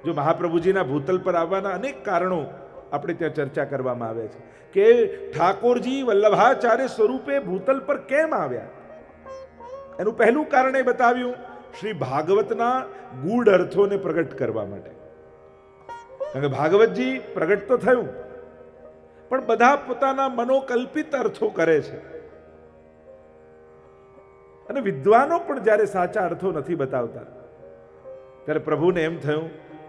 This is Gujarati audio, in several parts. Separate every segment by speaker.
Speaker 1: જો મહાપ્રભુજીના ભૂતલ પર આવવાના અનેક કારણો આપણે ત્યાં ચર્ચા કરવામાં આવે છે કે ઠાકોરજી વલ્લભાચાર્ય સ્વરૂપે ભૂતલ પર કેમ આવ્યા. એનું પહેલું કારણ એ બતાવ્યું શ્રી ભાગવતના ગૂઢ અર્થોને પ્રગટ કરવા માટે. કારણ કે ભાગવતજી પ્રગટ તો થયું, પણ બધા પોતાના મનોકલ્પિત અર્થો કરે છે. અને વિદ્વાનો પણ જ્યારે સાચા અર્થો નથી બતાવતા ત્યારે પ્રભુને એમ થયું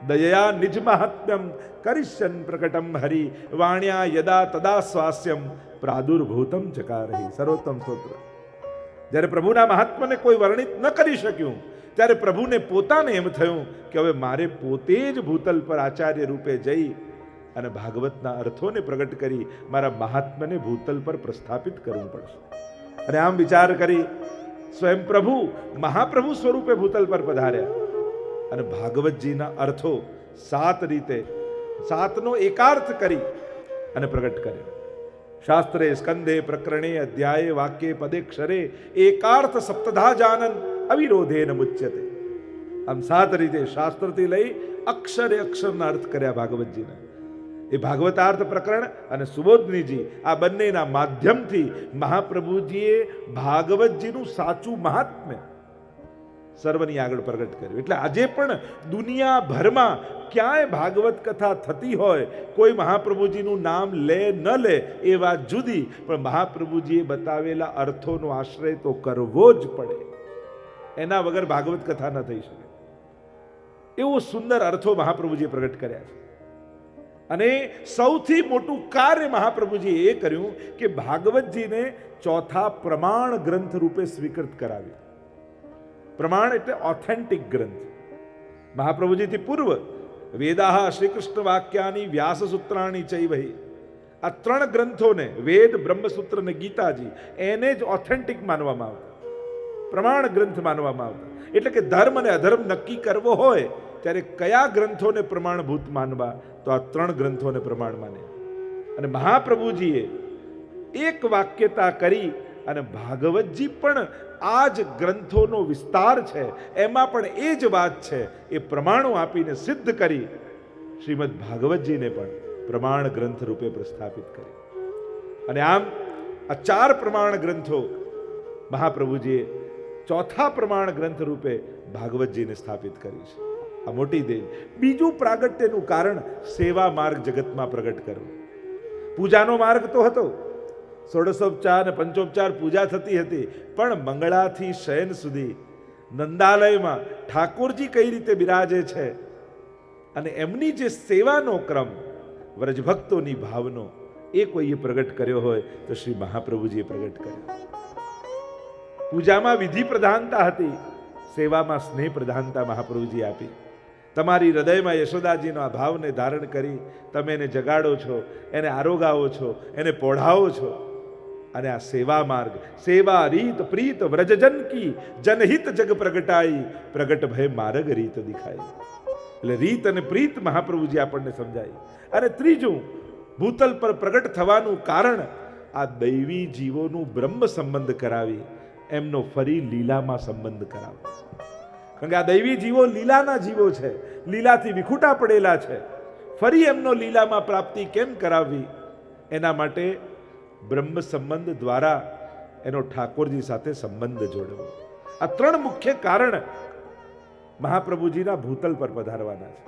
Speaker 1: દયા નિજ મહાત્મ્યમ કરિષ્યન પ્રકટમ હરિ વાણ્યા યદા તદા સ્વાસ્યમ પ્રાદુર્ભૂતમ ચકારહી. સર્વોત્તમ સ્તોત્ર. જ્યારે પ્રભુના મહાત્માને કોઈ વર્ણિત ન કરી શક્યું ત્યારે પ્રભુને પોતાને એમ થયું કે હવે મારે પોતે જ ભૂતલ પર આચાર્ય રૂપે જઈ અને ભાગવતના અર્થોને પ્રગટ કરી મારા મહાત્માને ભૂતલ પર પ્રસ્થાપિત કરવું પડશે. અને આમ વિચાર કરી સ્વયં પ્રભુ મહાપ્રભુ સ્વરૂપે ભૂતલ પર પધાર્યા અને ભાગવતજીના અર્થો 7 રીતે 7નો એકાર્થ કરી અને પ્રગટ કર્યો. શાસ્ત્રે સ્કંદે પ્રકરણે અધ્યાય વાક્ય પદે ક્ષરે એકાર્થ સપ્તધા જાનન અવિરોધેન મુચ્યતે. આમ 7 રીતે શાસ્ત્રથી લઈ અક્ષરે અક્ષરના અર્થ કર્યા ભાગવતજીના. એ ભાગવતાર્થ પ્રકરણ અને સુબોધનીજી આ બંનેના માધ્યમથી મહાપ્રભુજીએ ભાગવતજીનું સાચું મહાત્મ્ય સર્વની આગળ પ્રગટ કર્યું. એટલે આજે પણ દુનિયાભરમાં ક્યાંય ભાગવત કથા થતી હોય, કોઈ મહાપ્રભુજીનું નામ લે ન લે એ વાત જુદી, પણ મહાપ્રભુજીએ બતાવેલા અર્થોનો આશ્રય તો કરવો જ પડે. એના વગર ભાગવત કથા ન થઈ શકે. એવો સુંદર અર્થો મહાપ્રભુજીએ પ્રગટ કર્યા છે. અને સૌથી મોટું કાર્ય મહાપ્રભુજીએ એ કર્યું કે ભાગવતજીને ચોથા પ્રમાણ ગ્રંથ રૂપે સ્વીકૃત કરાવ્યું. પ્રમાણ એટલે ઓથેન્ટિક ગ્રંથ. મહાપ્રભુજીથી પૂર્વ વેદાહ શ્રી કૃષ્ણ વાક્યાની વ્યાસ સૂત્રાણી ચૈવહી, આ 3 ગ્રંથોને વેદ, બ્રહ્મસૂત્ર અને ગીતાજી એને જ ઓથેન્ટિક માનવામાં આવતા, પ્રમાણ ગ્રંથ માનવામાં આવતા. એટલે કે ધર્મ અને અધર્મ નક્કી કરવો હોય ત્યારે કયા ગ્રંથોને પ્રમાણભૂત માનવા, તો આ 3 ગ્રંથોને પ્રમાણ માને. અને મહાપ્રભુજીએ એક વાક્યતા કરી અને ભાગવતજી પણ આ જ ગ્રંથોનો વિસ્તાર છે, એમાં પણ એ જ વાત છે, એ પ્રમાણો આપીને સિદ્ધ કરી શ્રીમદ ભાગવતજીને પણ પ્રમાણ ગ્રંથ રૂપે પ્રસ્થાપિત કરી. અને આમ આ 4 પ્રમાણ ગ્રંથો મહાપ્રભુજીએ ચોથા પ્રમાણ ગ્રંથ રૂપે ભાગવતજીને સ્થાપિત કર્યું છે. આ મોટી દેન. બીજું પ્રાગટ્યનું કારણ સેવા માર્ગ જગતમાં પ્રગટ કરવો. પૂજાનો માર્ગ તો હતો, ષોડશોપચાર અને પંચોપચાર પૂજા થતી હતી, પણ મંગળાથી શયન સુધી નંદાલયમાં ઠાકોરજી કઈ રીતે બિરાજે છે અને એમની જે સેવાનો ક્રમ, વ્રજભક્તોની ભાવનો, એ કોઈએ પ્રગટ કર્યો હોય તો શ્રી મહાપ્રભુજીએ પ્રગટ કર્યો. પૂજામાં વિધિ પ્રધાનતા હતી, સેવામાં સ્નેહ પ્રધાનતા મહાપ્રભુજી આપી. તમારી હૃદયમાં યશોદાજીનો આ ભાવને ધારણ કરી તમે એને જગાડો છો, એને આરોગાવો છો, એને પોઢાવો છો. અને આ સેવા માર્ગ, સેવા રીત પ્રીત વ્રજજન કી જનહિત જગ પ્રગટાઈ, પ્રગટ ભય માર્ગ રીત દિખાઈ. એટલે રીત અને પ્રીત મહાપ્રભુજી આપણને સમજાય. અને ત્રીજું, ભૂતલ પર પ્રગટ થવાનું કારણ આ દૈવી જીવોનું બ્રહ્મ સંબંધ કરાવી એમનો ફરી લીલામાં સંબંધ કરાવો. કારણ કે આ દૈવી જીવો લીલાના જીવો છે, લીલાથી વિખૂટા પડેલા છે. ફરી એમનો લીલામાં પ્રાપ્તિ કેમ કરાવવી, એના માટે બ્રહ્મ સંબંધ દ્વારા એનો ઠાકોરજી સાથે સંબંધ જોડવો. આ 3 મુખ્ય કારણ મહાપ્રભુજીના ભૂતલ પર પધારવાના છે.